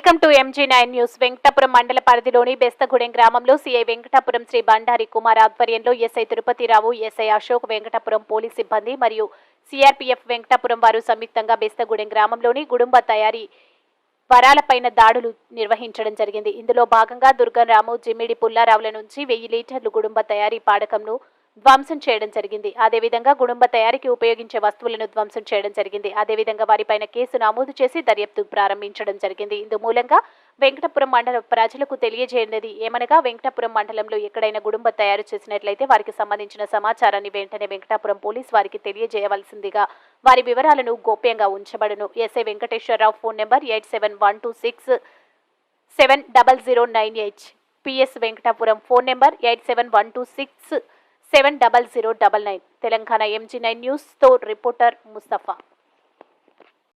Welcome to MG9 news. Venkatapuram మండల పరిధిలోని బెస్తగూడెం గ్రామంలో సీఐ వెంకటాపురం శ్రీ బండారి కుమార్ ఆధ్వర్యంలో SI Tirupati Rao, SI Ashok Venkatapuram police సిబ్బంది మరియు సిఆర్పీఎఫ్ వెంకటాపురం వారు సంయుక్తంగా బెస్తగూడెం గ్రామంలోని గుడుంబ తయారీ వరాలపైన దాడులు నిర్వహించడం జరిగింది. ఇందులో భాగంగా దుర్గంరాము, జిమ్మిడి పుల్లారావుల నుంచి 1000 లీటర్లు గుడుంబ తయారీ పాడకంను ధ్వంసం చేయడం జరిగింది. అదేవిధంగా గుడుంబ తయారీకి ఉపయోగించే వస్తువులను ధ్వంసం చేయడం జరిగింది. అదేవిధంగా వారిపైన కేసు నమోదు చేసి దర్యాప్తు ప్రారంభించడం జరిగింది. ఇందు మూలంగా వెంకటాపురం మండల ప్రజలకు తెలియజేయనిది ఏమనగా, వెంకటాపురం మండలంలో ఎక్కడైనా గుడుంబ తయారు చేసినట్లయితే వారికి సంబంధించిన సమాచారాన్ని వెంటనే వెంకటాపురం పోలీస్ వారికి తెలియజేయవలసిందిగా, వారి వివరాలను గోప్యంగా ఉంచబడును. SI Venkateswararao phone number 8712670098. PS Venkatapuram phone number 8712670099. Telangana MG9 news తో రిపోర్టర్ ముస్తఫా.